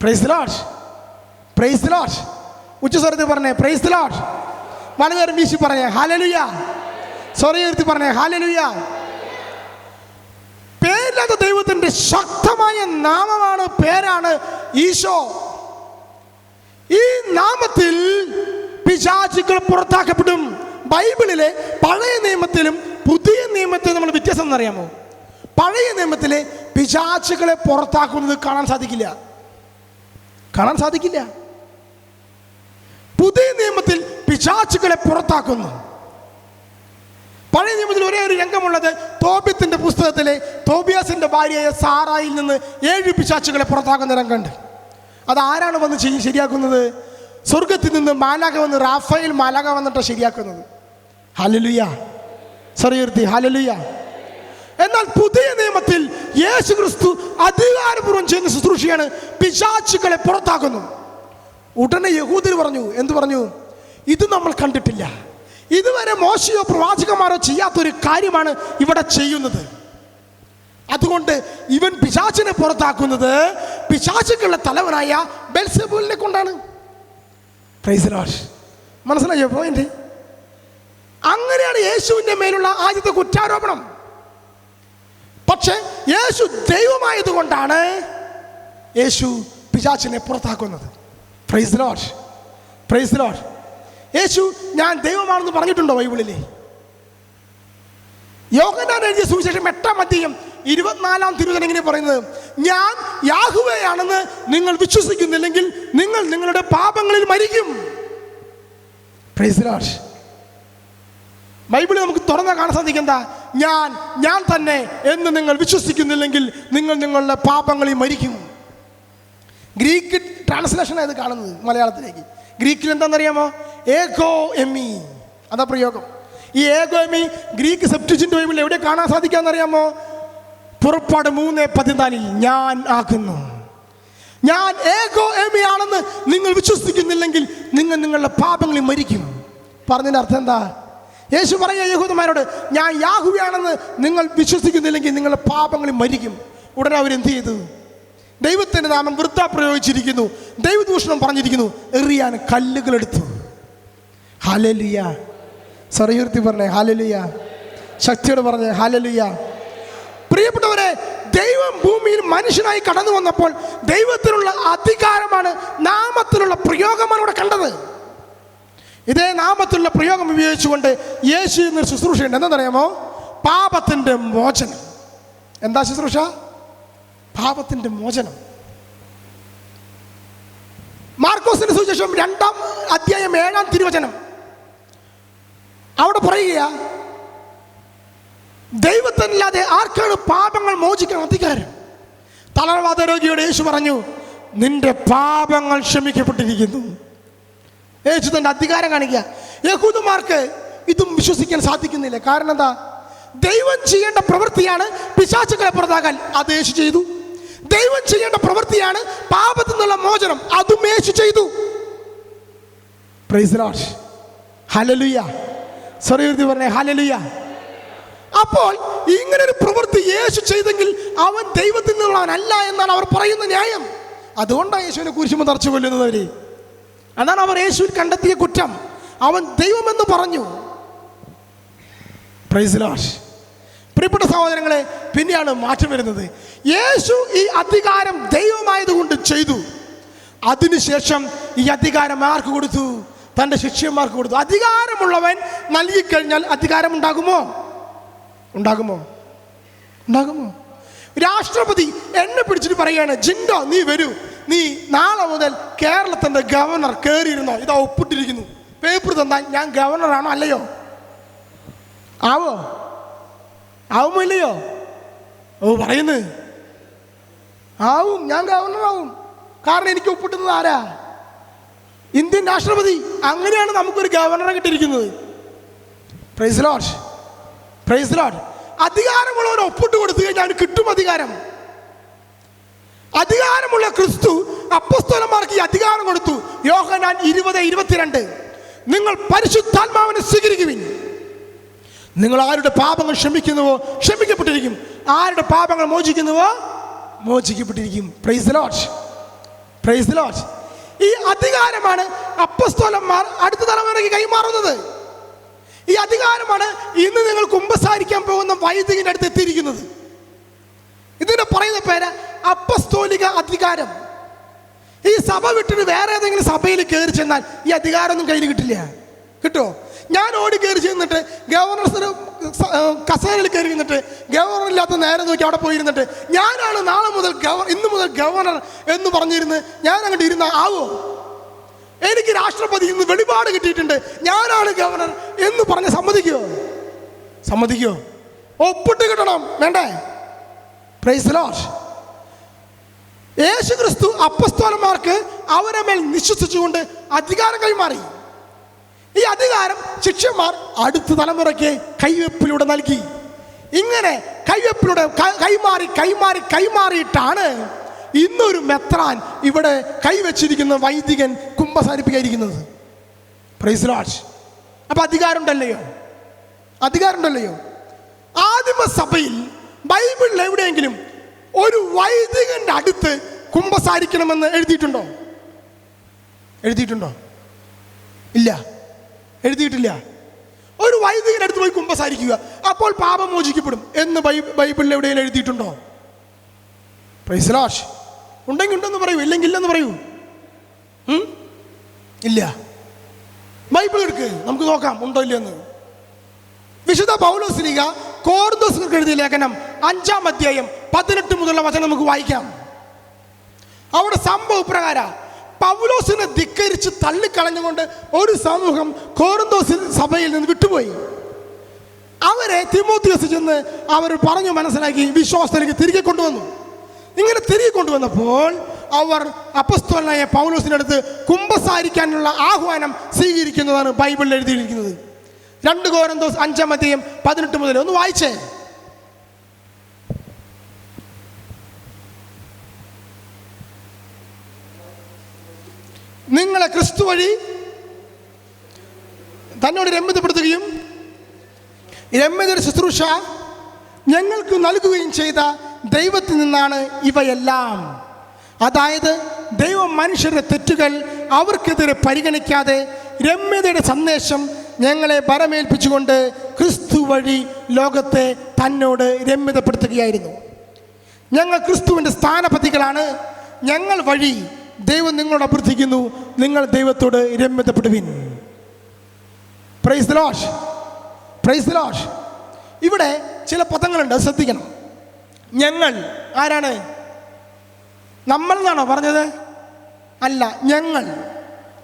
Price the Lord, praise the Lord. ഉച്ചസ്വരത്തിൽ പറഞ്ഞേ praise the Lord. വലതുകരം വീശി പറഞ്ഞേ ഹല്ലേലൂയ. സ്വരയുയർത്തി പറഞ്ഞേ ഹല്ലേലൂയ. പേരില്ലാത്ത ദൈവത്തിന്റെ ശക്തമായ നാമമാണ്, പേരാണ് ഈശോ. ഈ നാമത്തിൽ പിശാചുക്കൾ പുറത്താക്കപ്പെടും. ബൈബിളിലെ പഴയ നിയമത്തിലും പുതിയ നിയമത്തിലും നമ്മൾ വ്യത്യാസം എന്നറിയാമോ? പഴയ നിയമത്തിലെ പിശാചുക്കളെ പുറത്താക്കുന്നത് കാണാൻ സാധിക്കില്ല. പുതിയ നിയമത്തിൽ പിശാചുക്കളെ പുറത്താക്കുന്നു. പഴയ നിയമത്തിൽ ഒരേ ഒരു രംഗമുള്ളത് തോബിത്തിന്റെ പുസ്തകത്തിലെ തോബിയാസിന്റെ ഭാര്യയായ സാറായിൽ നിന്ന് 7 പിശാചുക്കളെ പുറത്താക്കുന്ന രംഗമുണ്ട്. അത് ആരാണ് വന്ന് ശരിയാക്കുന്നത്? സ്വർഗത്തിൽ നിന്ന് മാലാഖ വന്ന്, റാഫേൽ മാലാഖ വന്നിട്ട് ശരിയാക്കുന്നത്. ഹല്ലേലൂയ. സ്വരയുയർത്തി ഹല്ലേലൂയ. എന്നാൽ പുതിയ നിയമത്തിൽ യേശു ക്രിസ്തു അധികാരപൂർവ്വം ചെയ്യുന്ന ശുശ്രൂഷയാണ്, പിശാചുക്കളെ പുറത്താക്കുന്നു. ഉടനെ യഹൂദർ പറഞ്ഞു, എന്തു പറഞ്ഞു? ഇത് നമ്മൾ കണ്ടിട്ടില്ല, ഇതുവരെ മോശയോ പ്രവാചകന്മാരോ ചെയ്യാത്തൊരു കാര്യമാണ് ഇവിടെ ചെയ്യുന്നത്. അതുകൊണ്ട് ഇവൻ പിശാചിനെ പുറത്താക്കുന്നത് പിശാചുക്കളുടെ തലവനായ ബെൽസെബൂലിനെ കൊണ്ടാണ്. Price the Lord. മനസ്സിലായോ പോയിന്റ്? അങ്ങനെയാണ് യേശുവിൻ്റെ മേലുള്ള ആദ്യത്തെ കുറ്റാരോപണം. പക്ഷെ യേശു ദൈവമായതുകൊണ്ടാണ് യേശു പിശാചിനെ പുറത്താക്കുന്നത്. Praise the Lord, praise the Lord. യേശു ഞാൻ ദൈവമാണെന്ന് പറഞ്ഞിട്ടുണ്ടോ ബൈബിളിൽ? യോഹന്നാൻ എഴുതിയ സുവിശേഷം 8-ാം അധ്യായം 24-ാം തിരുവചനം ഇങ്ങനെ പറയുന്നത്, ഞാൻ യാഹ്വയാണെന്ന് നിങ്ങൾ വിശ്വസിക്കുന്നില്ലെങ്കിൽ നിങ്ങൾ നിങ്ങളുടെ പാപങ്ങളിൽ മരിക്കും. Price the Lord. ബൈബിളിൽ നമുക്ക് തുറന്ന കാണാൻ സാധിക്കുന്ന ഞാൻ തന്നെ എന്ന് നിങ്ങൾ വിശ്വസിക്കുന്നില്ലെങ്കിൽ നിങ്ങൾ നിങ്ങളുടെ പാപങ്ങളിൽ മരിക്കും. ഗ്രീക്ക് ട്രാൻസ്ലേഷൻ ആയത് കാണുന്നത് മലയാളത്തിലേക്ക്. ഗ്രീക്കിൽ എന്താണെന്നറിയാമോ? ഏഗോ എമി, അതാ പ്രയോഗം. ഈ ഏഗോ എമി ഗ്രീക്ക് സെപ്റ്റുജിന്റ് ബൈബിളിൽ എവിടെ കാണാൻ സാധിക്കാമെന്നറിയാമോ? പുറപ്പാട് 3:14 ഞാൻ ആകുന്നു. ഞാൻ ഏഗോ എമി ആണെന്ന് നിങ്ങൾ വിശ്വസിക്കുന്നില്ലെങ്കിൽ നിങ്ങൾ നിങ്ങളുടെ പാപങ്ങളിൽ മരിക്കും. പറഞ്ഞതിൻ്റെ അർത്ഥം എന്താ? യേശു പറഞ്ഞ യഹൂദന്മാരോട് ഞാൻ യാഹ്വയാണെന്ന് നിങ്ങൾ വിശ്വസിക്കുന്നില്ലെങ്കിൽ നിങ്ങളുടെ പാപങ്ങളിൽ മരിക്കും. ഉടനെ അവരെന്ത് ചെയ്തു? ദൈവത്തിൻ്റെ നാമം വൃഥാ പ്രയോഗിച്ചിരിക്കുന്നു, ദൈവദൂഷണം പറഞ്ഞിരിക്കുന്നു, എറിയാൻ കല്ലുകളെടുത്തു. ഹല്ലേലൂയ. സ്വരയുയർത്തി പറഞ്ഞേ ഹല്ലേലൂയ. ശക്തിയോട് പറഞ്ഞേ ഹല്ലേലൂയ. പ്രിയപ്പെട്ടവരെ, ദൈവം ഭൂമിയിൽ മനുഷ്യനായി കടന്നു വന്നപ്പോൾ ദൈവത്തിനുള്ള അധികാരമാണ്, നാമത്തിലുള്ള പ്രയോഗമാണ് ഇവിടെ കണ്ടത്. ഇതേ നാമത്തിലുള്ള പ്രയോഗം ഉപയോഗിച്ചുകൊണ്ട് യേശു എന്നൊരു ശുശ്രൂഷയുണ്ട്. എന്താണെന്നറിയാമോ? പാപത്തിൻ്റെ മോചനം. എന്താ ശുശ്രൂഷ? പാപത്തിൻ്റെ മോചനം. മാർക്കോസിന്റെ സുവിശേഷം 2-ാം അധ്യായം 7-ാം തിരുവചനം അവിടെ പറയുക, ദൈവത്തിനല്ലാതെ ആർക്കാണ് പാപങ്ങൾ മോചിക്കാൻ അധികാരം? തളർവാദ രോഗിയോട് യേശു പറഞ്ഞു, നിന്റെ പാപങ്ങൾ ക്ഷമിക്കപ്പെട്ടിരിക്കുന്നു. യേശു തന്റെ അധികാരം കാണിക്കുക. യഹൂദന്മാർക്ക് ഇതും വിശ്വസിക്കാൻ സാധിക്കുന്നില്ല. കാരണം എന്താ? ദൈവം ചെയ്യേണ്ട പ്രവൃത്തിയാണ് പിശാചുക്കളെ പുറത്താക്കാൻ, അത് യേശു ചെയ്തു. ദൈവം ചെയ്യേണ്ട പ്രവൃത്തിയാണ് പാപത്തിൽ നിന്നുള്ള മോചനം, അതും യേശു ചെയ്തു. Price the Lord. ഹല്ലേലൂയ. സ്വരയുയർത്തി പറഞ്ഞേ ഹല്ലേലൂയ. അപ്പോൾ ഇങ്ങനൊരു പ്രവൃത്തി യേശു ചെയ്തെങ്കിൽ അവൻ ദൈവത്തിൽ നിന്നുള്ളവനല്ല എന്നാണ് അവർ പറയുന്ന ന്യായം. അതുകൊണ്ടാണ് യേശുവിനെ കുരിശുമ തറച്ചു കൊല്ലുന്നവര്. അതാണ് അവർ യേശുവിൽ കണ്ടെത്തിയ കുറ്റം. അവൻ ദൈവമെന്ന് പറഞ്ഞു. Price the Lord. പ്രിയപ്പെട്ട സഹോദരങ്ങളെ, പിന്നെയാണ് മാറ്റം വരുന്നത്. യേശു ഈ അധികാരം ദൈവമായതുകൊണ്ട് ചെയ്തു. അതിനുശേഷം ഈ അധികാരം ആർക്ക് കൊടുത്തു? തൻ്റെ ശിഷ്യന്മാർക്ക് കൊടുത്തു. അധികാരമുള്ളവൻ നൽകിക്കഴിഞ്ഞാൽ അധികാരം ഉണ്ടാകുമോ? രാഷ്ട്രപതി എന്നെ പിടിച്ചിട്ട് പറയുകയാണ്, ജിൻഡോ നീ വരൂ, നീ നാളെ മുതൽ കേരളത്തിൻ്റെ ഗവർണർ കയറിയിരുന്നോ, ഇതാ ഒപ്പിട്ടിരിക്കുന്നു, പേപ്പർ തന്നാൽ ഞാൻ ഗവർണറാണോ അല്ലയോ? ആവുമോ ഇല്ലയോ? പറയുന്നു ആവും, ഞാൻ ഗവർണറാവും. കാരണം എനിക്ക് ഒപ്പിട്ടുന്നത് ആരാ? ഇന്ത്യൻ രാഷ്ട്രപതി. അങ്ങനെയാണ് നമുക്കൊരു ഗവർണറെ കിട്ടിയിരിക്കുന്നത്. Praise the Lord, praise the Lord. അധികാരമുള്ളവർ ഒപ്പിട്ട് കൊടുത്തു കഴിഞ്ഞാൽ കിട്ടും അധികാരം. അധികാരമുള്ള ക്രിസ്തു അപ്പോസ്തലന്മാർക്ക് ഈ അധികാരം കൊടുത്തു. യോഹന്നാൻ 20:22 നിങ്ങൾ പരിശുദ്ധാത്മാവിനെ സ്വീകരിക്കുവിൻ. നിങ്ങൾ ആരുടെ പാപങ്ങൾ ക്ഷമിക്കുന്നുവോ ക്ഷമിക്കപ്പെട്ടിരിക്കും, ആരുടെ പാപങ്ങൾ മോചിക്കുന്നുവോ മോചിക്കപ്പെട്ടിരിക്കും. Praise the Lord, praise the Lord. ഈ അധികാരമാണ് അപ്പസ്തോലന്മാർ അടുത്ത തലമുറയ്ക്ക് കൈമാറുന്നത്. ഈ അധികാരമാണ് ഇന്ന് നിങ്ങൾ കുമ്പസാരിക്കാൻ പോകുന്ന വൈദികന്റെ അടുത്ത് എത്തിയിരിക്കുന്നത്. ഇതിനെ പറയുന്ന പേര് അപ്പസ്തോലിക അധികാരം. ഈ സഭ വിട്ടിട്ട് വേറെ ഏതെങ്കിലും സഭയിൽ കയറി ചെന്നാൽ ഈ അധികാരമൊന്നും കയ്യിൽ കിട്ടില്ല. കിട്ടുമോ? ഞാൻ ഓടി കയറി ചെന്നിട്ട് ഗവർണർ കസേരയിൽ കയറി ഇരുന്നിട്ട് ഗവർണർ ഇല്ലാത്ത നേരെ നോക്കി അവിടെ പോയിരുന്നിട്ട് ഞാനാണ് നാളെ മുതൽ ഇന്ന് മുതൽ ഗവർണർ എന്ന് പറഞ്ഞിരുന്ന് ഞാൻ അങ്ങോട്ട് ഇരുന്ന ആവോ? എനിക്ക് രാഷ്ട്രപതി ഇന്ന് വെളിപാട് കിട്ടിയിട്ടുണ്ട്, ഞാനാണ് ഗവർണർ എന്ന് പറഞ്ഞ് സമ്മതിക്കോ? സമ്മതിക്കോ? ഒപ്പിട്ട് കിട്ടണം, വേണ്ടേ? Price the Lord. യേശു ക്രിസ്തു അപ്പസ്തോലന്മാർക്ക് അവരെ മേൽ വിശ്വസിച്ചുകൊണ്ട് അധികാരം കൈമാറി. ഈ അധികാരം ശിഷ്യന്മാർ അടുത്ത തലമുറയ്ക്ക് കൈവെപ്പിലൂടെ നൽകി. ഇങ്ങനെ കൈവെപ്പിലൂടെ കൈമാറിയിട്ടാണ് ഇന്നൊരു മെത്രാൻ ഇവിടെ കൈവച്ചിരിക്കുന്ന വൈദികൻ കുമ്പസാരിപ്പിക്കാതിരിക്കുന്നത്. Price the Lord. അപ്പൊ അധികാരം ഉണ്ടല്ലയോ? ആദിമ സഭയിൽ ബൈബിളിൽ എവിടെയെങ്കിലും ഒരു വൈദികന്റെ അടുത്ത് കുമ്പസാരിക്കണമെന്ന് എഴുതിയിട്ടുണ്ടോ? ഇല്ല, എഴുതിയിട്ടില്ല. ഒരു വൈദികന്റെ അടുത്ത് പോയി കുമ്പസാരിക്കുക, അപ്പോൾ പാപം മോചിക്കപ്പെടും എന്ന് ബൈബിളിൽ എവിടെയെങ്കിലും എഴുതിയിട്ടുണ്ടോ? Price the Lord. ഉണ്ടെങ്കിൽ ഉണ്ടെന്ന് പറയൂ, ഇല്ലെങ്കിൽ ഇല്ലെന്ന് പറയൂ. ഇല്ല. ബൈബിൾ എടുക്ക്, നമുക്ക് നോക്കാം ഉണ്ടോ ഇല്ലെന്ന്. വിശുദ്ധ പൗലോസ്ലീഹ കൊരിന്ത്യർക്ക് എഴുതിയ ലേഖനം 5-ാം അധ്യായം 18 മുതലുള്ള വചനം നമുക്ക് വായിക്കാം. അവിടെ സംഭവ പ്രകാരം പൗലോസിനെ ധിക്കരിച്ച് തള്ളിക്കളഞ്ഞുകൊണ്ട് ഒരു സമൂഹം കൊരിന്ത്യർ സഭയിൽ നിന്ന് വിട്ടുപോയി. അവരെ തിമോത്തിയോസ് ചെന്ന് അവർ പറഞ്ഞു മനസ്സിലാക്കി വിശ്വാസത്തിലേക്ക് തിരികെ കൊണ്ടുവന്നു. ഇങ്ങനെ തിരികെ കൊണ്ടുവന്നപ്പോൾ അവർ അപ്പസ്തോലനായ പൗലോസിന്റെ അടുത്ത് കുമ്പസാരിക്കാനുള്ള ആഹ്വാനം സ്വീകരിക്കുന്നതാണ് ബൈബിളിൽ എഴുതിയിരിക്കുന്നത്. 2 കൊരിന്ത്യർ 5-ാം അധ്യായം 18 മുതൽ ഒന്ന് വായിച്ചേ. നിങ്ങളെ ക്രിസ്തു വഴി തന്നോട് രമ്യതപ്പെടുത്തുകയും രമ്യതയുടെ ശുശ്രൂഷ ഞങ്ങൾക്ക് നൽകുകയും ചെയ്ത ദൈവത്തിൽ നിന്നാണ് ഇവയെല്ലാം. അതായത് ദൈവം മനുഷ്യരുടെ തെറ്റുകൾ അവർക്കെതിരെ പരിഗണിക്കാതെ രമ്യതയുടെ സന്ദേശം ഞങ്ങളെ ഭരമേൽപ്പിച്ചുകൊണ്ട് ക്രിസ്തു വഴി ലോകത്തെ തന്നോട് രമ്യതപ്പെടുത്തുകയായിരുന്നു. ഞങ്ങൾ ക്രിസ്തുവിൻ്റെ സ്ഥാനപതികളാണ്. ഞങ്ങൾ വഴി ദൈവം നിങ്ങളോട് അഭ്യർത്ഥിക്കുന്നു, നിങ്ങൾ ദൈവത്തോട് രമ്യതപ്പെടുവിൻ. Praise the Lord. Praise the Lord. ഇവിടെ ചില പദങ്ങളുണ്ട്, ശ്രദ്ധിക്കണം. ഞങ്ങൾ ആരാണ്? നമ്മൾ എന്നാണോ പറഞ്ഞത്? അല്ല, ഞങ്ങൾ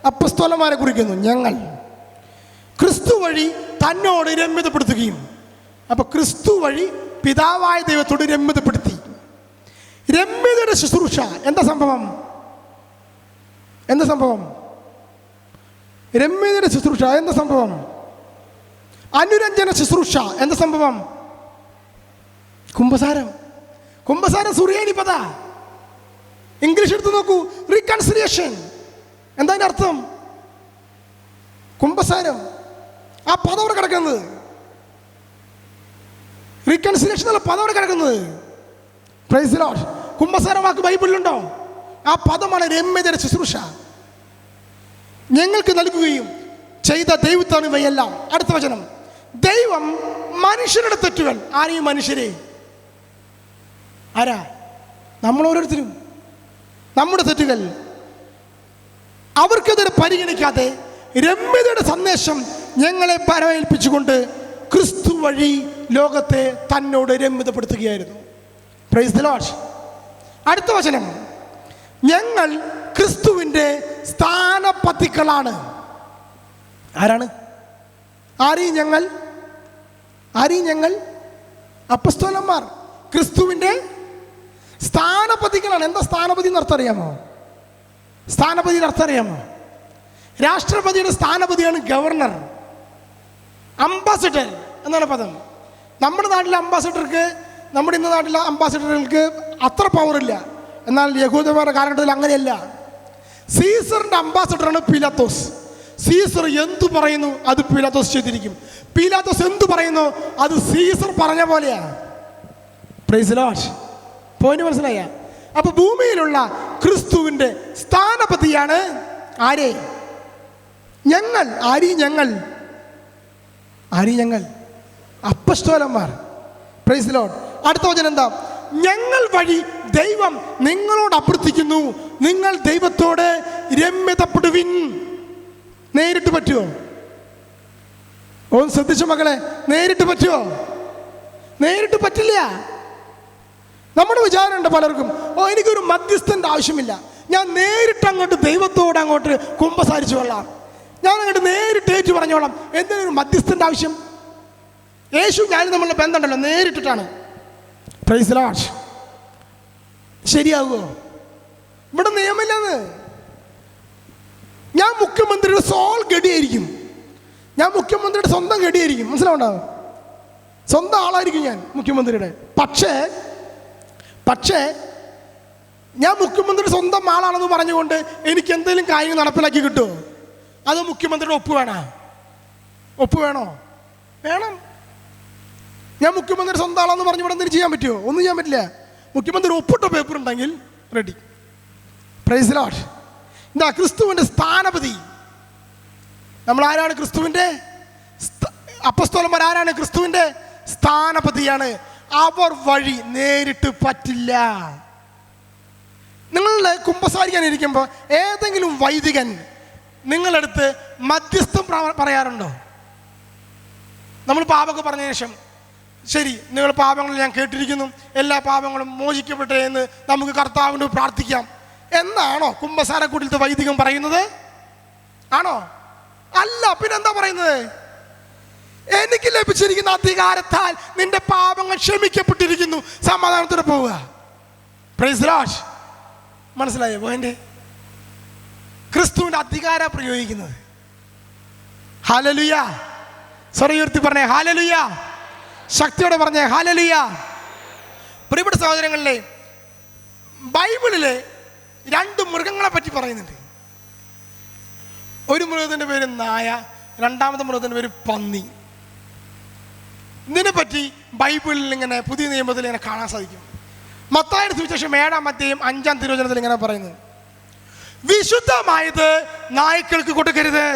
അപ്പസ്തോലന്മാരെ കുറിക്കുന്നു. ഞങ്ങൾ ക്രിസ്തു വഴി തന്നോട് രമ്യതപ്പെടുത്തുകയും. അപ്പൊ ക്രിസ്തു വഴി പിതാവായ ദൈവത്തോട് രമ്യതപ്പെടുത്തി. രമ്യതയുടെ ശുശ്രൂഷ എന്താ സംഭവം? രമ്യതയുടെ ശുശ്രൂഷ എന്താ സംഭവം? അനുരഞ്ജന ശുശ്രൂഷ എന്താ സംഭവം? കുമ്പസാരം സുറിയാനി പദ. ഇംഗ്ലീഷ് എടുത്ത് നോക്കൂ, റീകൺസിലിയേഷൻ. എന്താ അതിൻ്റെ അർത്ഥം? കുമ്പസാരം. ആ പദം അവിടെ കിടക്കുന്നത്, റീകൺസിലിയേഷൻ എന്നുള്ള പദം അവിടെ കിടക്കുന്നത്. Price the Lord. കുമ്പസാരം വാക്ക് ബൈബിളിലുണ്ടോ? ആ പദമാണ് രമ്യതയുടെ ശുശ്രൂഷ. ഞങ്ങൾക്ക് നൽകുകയും ചെയ്ത ദൈവത്താണ് ഇവയെല്ലാം. അടുത്ത വചനം, ദൈവം മനുഷ്യരുടെ തെറ്റുകൾ. ആരെയും മനുഷ്യരെ? ആരാ? നമ്മൾ ഓരോരുത്തരും. നമ്മുടെ തെറ്റുകൾ അവർക്കെതിരെ പരിഗണിക്കാതെ രമ്യതയുടെ സന്ദേശം ഞങ്ങളെ പരമേൽപ്പിച്ചുകൊണ്ട് ക്രിസ്തു വഴി ലോകത്തെ തന്നോട് രമ്യതപ്പെടുത്തുകയായിരുന്നു. Price the Lord. അടുത്ത വചനം, ഞങ്ങൾ ക്രിസ്തുവിൻ്റെ സ്ഥാനപതികളാണ്. ആരാണ്? ആരെയും ഞങ്ങൾ അപ്പസ്തോലന്മാർ ക്രിസ്തുവിൻ്റെ സ്ഥാനപതികളാണ്. എന്താ സ്ഥാനപതി എന്നർത്ഥം അറിയാമോ? സ്ഥാനപതിയുടെ അർത്ഥം അറിയാമോ? രാഷ്ട്രപതിയുടെ സ്ഥാനപതിയാണ് ഗവർണർ. അംബാസിഡർ എന്നാണ് പദം. നമ്മുടെ നാട്ടിലെ അംബാസിഡർക്ക്, നമ്മുടെ ഇന്ന നാട്ടിലെ അംബാസിഡറുകൾക്ക് അത്ര പവറില്ല. എന്നാൽ യഹൂദന്മാരുടെ കാലഘട്ടത്തിൽ അങ്ങനെയല്ല. സീസറിൻ്റെ അംബാസിഡറാണ് പീലാത്തോസ്. സീസർ എന്തു പറയുന്നു അത് പീലാത്തോസ് ചെയ്തിരിക്കും. പീലാത്തോസ് എന്തു പറയുന്നു അത് സീസർ പറഞ്ഞ പോലെയാണ്. Price the Lord. പോയിന്റ് മനസ്സിലായ? അപ്പൊ ഭൂമിയിലുള്ള ക്രിസ്തുവിൻ്റെ അടിമപ്പെടുത്തിയാണ് ആരെ? ഞങ്ങൾ. ആരി ഞങ്ങൾ? അപ്പസ്തോലന്മാർ. Praise the Lord. അടുത്ത വചനം എന്താ? ഞങ്ങൾ വഴി ദൈവം നിങ്ങളോട് അഭ്യർത്ഥിക്കുന്നു, നിങ്ങൾ ദൈവത്തോട് രമ്യതപ്പെടുവിൻ. നേരിട്ട് പറ്റുമോ? ഒന്ന് ശ്രദ്ധിച്ചു മക്കളെ, നേരിട്ട് പറ്റുമോ? നേരിട്ട് പറ്റില്ല. നമ്മുടെ വിചാരമുണ്ട് പലർക്കും, എനിക്കൊരു മധ്യസ്ഥൻ്റെ ആവശ്യമില്ല, ഞാൻ നേരിട്ട് അങ്ങോട്ട് ദൈവത്തോട് അങ്ങോട്ട് കുമ്പസാരിച്ചു കൊള്ളാം, ഞാൻ അങ്ങോട്ട് നേരിട്ട് ഏറ്റു പറഞ്ഞോളാം. എന്തിനൊരു മധ്യസ്ഥൻ്റെ ആവശ്യം? യേശു ഞാനും തമ്മിലുള്ള ബന്ധമുണ്ടല്ലോ, നേരിട്ടിട്ടാണ്. Praise the Lord. ശരിയാകുമോ? ഇവിടെ നിയമമില്ലെന്ന്. ഞാൻ മുഖ്യമന്ത്രിയുടെ സോൾ ഗഡിയായിരിക്കും, ഞാൻ മുഖ്യമന്ത്രിയുടെ സ്വന്തം ഗഡിയായിരിക്കും, മനസ്സിലാവുണ്ടാവും, സ്വന്തം ആളായിരിക്കും ഞാൻ മുഖ്യമന്ത്രിയുടെ. പക്ഷേ ഞാൻ മുഖ്യമന്ത്രിയുടെ സ്വന്തം ആളാണെന്ന് പറഞ്ഞുകൊണ്ട് എനിക്ക് എന്തെങ്കിലും കാര്യം നടപ്പിലാക്കി കിട്ടുമോ? അത് മുഖ്യമന്ത്രിയുടെ ഒപ്പ് വേണോ? വേണം. ഞാൻ മുഖ്യമന്ത്രി സ്വന്തം ആളാന്ന് പറഞ്ഞ് ഇവിടെ എന്തെങ്കിലും ചെയ്യാൻ പറ്റുമോ? ഒന്നും ചെയ്യാൻ പറ്റില്ല. മുഖ്യമന്ത്രി ഒപ്പിട്ട പേപ്പർ ഉണ്ടെങ്കിൽ റെഡി. Price the Lord. എന്താ ക്രിസ്തുവിൻ്റെ സ്ഥാനപതി? നമ്മൾ ആരാണ്? ക്രിസ്തുവിൻ്റെ അപ്പസ്തോലന്മാർ ആരാണ്? ക്രിസ്തുവിൻ്റെ സ്ഥാനപതിയാണ്. അവർ വഴി നേരിട്ട് പറ്റില്ല. നിങ്ങൾ കുമ്പസാരിക്കാൻ ഇരിക്കുമ്പോൾ ഏതെങ്കിലും വൈദികൻ നിങ്ങളടുത്ത് മധ്യസ്ഥം പറയാറുണ്ടോ? നമ്മൾ പാപമൊക്കെ പറഞ്ഞ ശേഷം, ശരി, നിങ്ങൾ പാപങ്ങൾ ഞാൻ കേട്ടിരിക്കുന്നു, എല്ലാ പാപങ്ങളും മോചിക്കപ്പെട്ടെ എന്ന് നമുക്ക് കർത്താവിനോട് പ്രാർത്ഥിക്കാം എന്നാണോ കുമ്പസാരക്കൂട്ടിലത്തെ വൈദികം പറയുന്നത്? ആണോ? അല്ല. പിന്നെന്താ പറയുന്നത്? എനിക്ക് ലഭിച്ചിരിക്കുന്ന അധികാരത്താൽ നിന്റെ പാപങ്ങൾ ക്ഷമിക്കപ്പെട്ടിരിക്കുന്നു, സമാധാനത്തോടെ പോവുക. Price the Lord. മനസ്സിലായോ പോയിന്റ്? ക്രിസ്തുവിന്റെ അധികാരം പ്രയോഗിക്കുന്നത്. ഹല്ലേലൂയ. സ്വരയുയർത്തി പറഞ്ഞേ ഹല്ലേലൂയ. ശക്തിയോടെ പറഞ്ഞേ ഹല്ലേലൂയ. പ്രിയപ്പെട്ട സഹോദരങ്ങളിലെ, ബൈബിളിലെ 2 മൃഗങ്ങളെ പറ്റി പറയുന്നുണ്ട്. ഒരു മൃഗത്തിൻ്റെ പേര് നായ, രണ്ടാമത്തെ മൃഗത്തിൻ്റെ പേര് പന്നി. ഇതിനെപ്പറ്റി ബൈബിളിൽ ഇങ്ങനെ പുതിയ നിയമത്തിൽ ഇങ്ങനെ കാണാൻ സാധിക്കും. മത്തായിയുടെ സുവിശേഷം 7-ാം അധ്യായം 5-ാം തിരുവചനത്തിൽ ഇങ്ങനെ പറയുന്നത്, വിശുദ്ധമായത് നായ്ക്കൾക്ക് കൊടുക്കരുത്,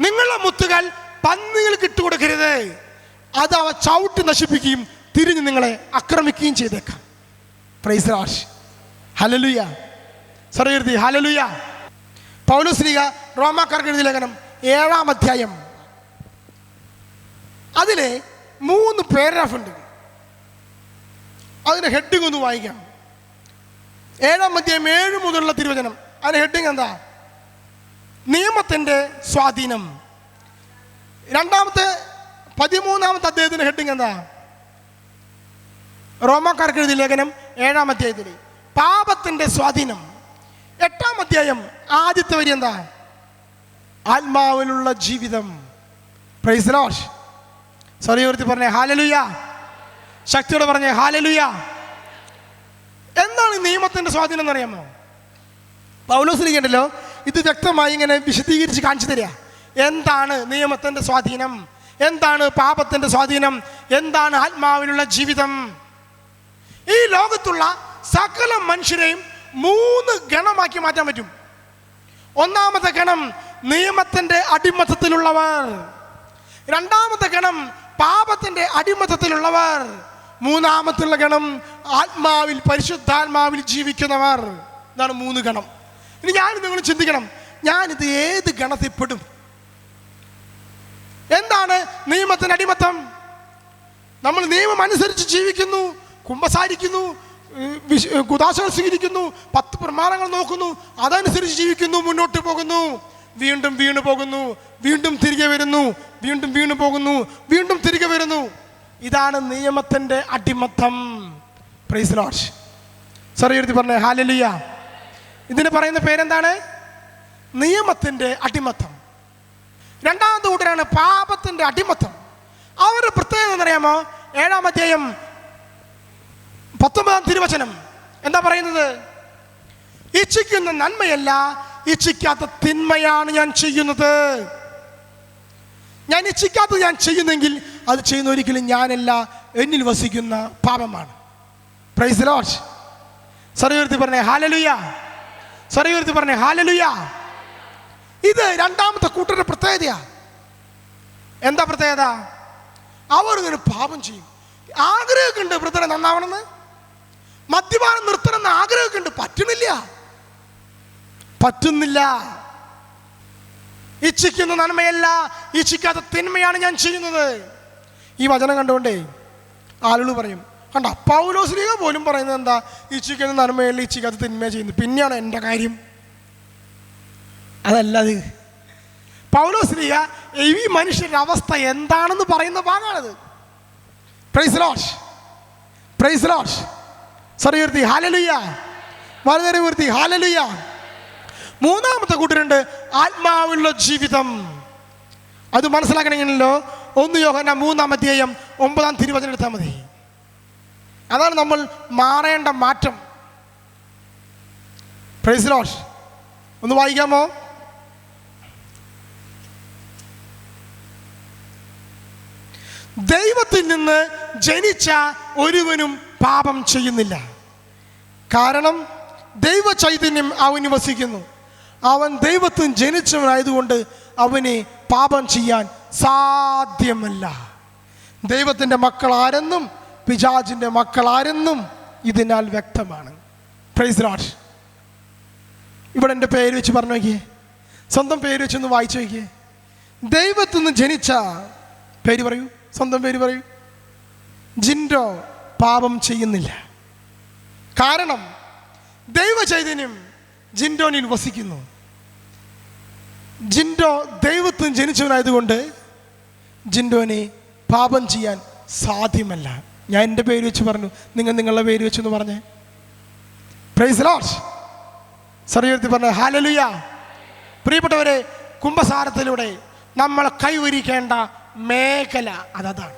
നിങ്ങളുടെ മുത്തുകൾ പന്നികൾക്ക് ഇട്ടുകൊടുക്കരുത്, അത് അവ ചവിട്ടി നശിപ്പിക്കുകയും തിരിഞ്ഞ് നിങ്ങളെ ആക്രമിക്കുകയും ചെയ്തേക്കാം. Praise the Lord. ഹല്ലേലൂയ. സർവ്വകീർത്തി ഹല്ലേലൂയ. പൗലോസ് ശ്ലീഹ റോമാക്കാർക്ക് എഴുതിയ ലേഖനം 7-ാം അധ്യായം, അതിലെ 3 പാരഗ്രാഫ് ഉണ്ട്. അതിൻ്റെ ഹെഡിങ് ഒന്ന് വായിക്കാം. 7-ാം അധ്യായം 7 മുതലുള്ള തിരുവചനം. അതിൻ്റെ ഹെഡിങ് എന്താ? നിയമത്തിൻ്റെ സ്വാധീനം. 13-ാമത്തെ അധ്യായത്തിൻ്റെ ഹെഡിങ് എന്താ? റോമാക്കാർക്ക് എഴുതിയ ലേഖനം 7-ാം അധ്യായത്തിൽ പാപത്തിൻ്റെ സ്വാധീനം. 8-ാം അധ്യായം ആദ്യത്തെ വരി എന്താ? ആത്മാവിലുള്ള ജീവിതം. Price the Lord. സ്വരയുയർത്തി പറഞ്ഞേ ഹല്ലേലൂയ. ശക്തിയോടെ പറഞ്ഞേ ഹല്ലേലൂയ. എന്താണ് നിയമത്തിൻ്റെ സ്വാധീനം എന്നറിയാമോ? പൗലോസ് ശ്ലീഹ ഇത് വ്യക്തമായി ഇങ്ങനെ വിശദീകരിച്ച് കാണിച്ചു തരിക. എന്താണ് നിയമത്തിൻ്റെ സ്വാധീനം, എന്താണ് പാപത്തിൻ്റെ സ്വാധീനം, എന്താണ് ആത്മാവിലുള്ള ജീവിതം. ഈ ലോകത്തുള്ള സകല മനുഷ്യരെയും 3 ഗണമാക്കി മാറ്റാൻ പറ്റും. ഒന്നാമത്തെ ഗണം നിയമത്തിൻ്റെ അടിമത്തത്തിലുള്ളവർ, രണ്ടാമത്തെ ഗണം പാപത്തിൻ്റെ അടിമത്തത്തിലുള്ളവർ, മൂന്നാമത്തുള്ള ഗണം ആത്മാവിൽ പരിശുദ്ധാത്മാവിൽ ജീവിക്കുന്നവർ. ഇതാണ് 3 ഗണം. ഇനി നിങ്ങൾ ചിന്തിക്കണം, ഞാനിത് ഏത് ഗണത്തിൽപ്പെടും? എന്താണ് നിയമത്തിൻ്റെ അടിമത്തം? നമ്മൾ നിയമം അനുസരിച്ച് ജീവിക്കുന്നു, കുമ്പസാരിക്കുന്നു, കുദാശകൾ സ്വീകരിക്കുന്നു, 10 പ്രമാണങ്ങൾ നോക്കുന്നു, അതനുസരിച്ച് ജീവിക്കുന്നു, മുന്നോട്ട് പോകുന്നു, വീണ്ടും വീണു പോകുന്നു, വീണ്ടും തിരികെ വരുന്നു, വീണ്ടും വീണു പോകുന്നു, വീണ്ടും തിരികെ വരുന്നു. ഇതാണ് നിയമത്തിൻ്റെ അടിമത്തം. Price the Lord. സർവ്വകീർത്തി പറഞ്ഞേ ഹല്ലേലൂയ. ഇതിന് പറയുന്ന പേരെന്താണ്? നിയമത്തിൻ്റെ അടിമത്തം. രണ്ടാമത്തെ കൂട്ടരാണ് പാപത്തിൻ്റെ അടിമത്തം. അവരുടെ പ്രത്യേകത എന്നറിയാമോ? 7-ാം അധ്യായം 19-ാം തിരുവചനം എന്താ പറയുന്നത്? ഇച്ഛിക്കുന്ന നന്മയല്ല, ഇച്ഛിക്കാത്ത തിന്മയാണ് ഞാൻ ചെയ്യുന്നത്. ഞാൻ ഇച്ഛിക്കാത്തത് ഞാൻ ചെയ്യുന്നെങ്കിൽ അത് ചെയ്യുന്ന ഒരിക്കലും ഞാനല്ല, എന്നിൽ വസിക്കുന്ന പാപമാണ്. Price the Lord. സർവ്വകീർത്തി പറഞ്ഞേ ഹല്ലേലൂയ. സ്വരയുയർത്തി പറഞ്ഞേ ഹല്ലേലൂയ. ഇത് രണ്ടാമത്തെ കൂട്ടരുടെ പ്രത്യേകതയാ. എന്താ പ്രത്യേകത? അവർ ഇങ്ങനെ പാപം ചെയ്യും. ആഗ്രഹമൊക്കെ ഉണ്ട് ബ്രദറെ നന്നാവണമെന്ന്, മദ്യപാനം നിർത്തണമെന്ന് ആഗ്രഹമൊക്കെ ഉണ്ട്, പറ്റുന്നില്ല. ഇച്ഛിക്കുന്ന നന്മയല്ല, ഇച്ഛിക്കാത്ത തിന്മയാണ് ഞാൻ ചെയ്യുന്നത്. ഈ വചനം കണ്ടുകൊണ്ടേ ആളുകൾ പറയും, കണ്ട പൗലോസ്ലീഹ പോലും പറയുന്നത് എന്താ? ഇച്ഛിക്കുന്ന നന്മയല്ല, ഇച്ഛിക്കാത്ത തിന്മ ചെയ്യുന്നു, പിന്നെയാണ് എൻ്റെ കാര്യം. അതല്ലത്. പൗലോസ്ലീഹ ഈ മനുഷ്യരുടെ അവസ്ഥ എന്താണെന്ന് പറയുന്ന ഭാഗമാണത്. Praise Lord, praise Lord. സ്വരയുയർത്തി ഹല്ലേലൂയ, വളരെ ഉയർത്തി ഹല്ലേലൂയ. മൂന്നാമത്തെ കൂട്ടരുണ്ട് ആത്മാവുള്ള ജീവിതം. അത് മനസ്സിലാക്കണമെങ്കിലോ 1 യോഹന്നാൻ 3:9 എടുത്താൽ മതി. അതാണ് നമ്മൾ മാറേണ്ട മാറ്റം. Praise Lord. ഒന്ന് വായിക്കാമോ? ദൈവത്തിൽ നിന്ന് ജനിച്ച ഒരുവനും പാപം ചെയ്യുന്നില്ല, കാരണം ദൈവ ചൈതന്യം അവന് വസിക്കുന്നു. അവൻ ദൈവത്തിൽ ജനിച്ചവനായതുകൊണ്ട് അവന് പാപം ചെയ്യാൻ സാധ്യമല്ല. ദൈവത്തിൻ്റെ മക്കൾ ആരെന്നും പിശാചിൻ്റെ മക്കൾ ആരെന്നും ഇതിനാൽ വ്യക്തമാണ്. Praise Lord. ഇവിടെ എൻ്റെ പേര് വെച്ച് പറഞ്ഞു നോക്കിയേ, സ്വന്തം പേര് വെച്ചൊന്ന് വായിച്ചു നോക്കിയേ. ദൈവത്തിൽ നിന്ന് ജനിച്ച, പേര് പറയൂ, സ്വന്തം പേര് പറയൂ. ജിൻഡോ പാപം ചെയ്യുന്നില്ല, കാരണം ദൈവ ചൈതന്യം ജിൻഡോനിൽ വസിക്കുന്നു. ജിൻഡോ ദൈവത്തിൽ ജനിച്ചവനായതുകൊണ്ട് ജിൻഡോനെ പാപം ചെയ്യാൻ സാധ്യമല്ല. ഞാൻ എൻ്റെ പേര് വെച്ച് പറഞ്ഞു, നിങ്ങൾ നിങ്ങളുടെ പേര് വെച്ചെന്ന് പറഞ്ഞേ. Price Lord. സ്വരയുയർത്തി പറഞ്ഞ ഹല്ലേലൂയ. പ്രിയപ്പെട്ടവരെ, കുംഭസാരത്തിലൂടെ നമ്മൾ കൈവരിക്കേണ്ട മേഖല അതാണ്.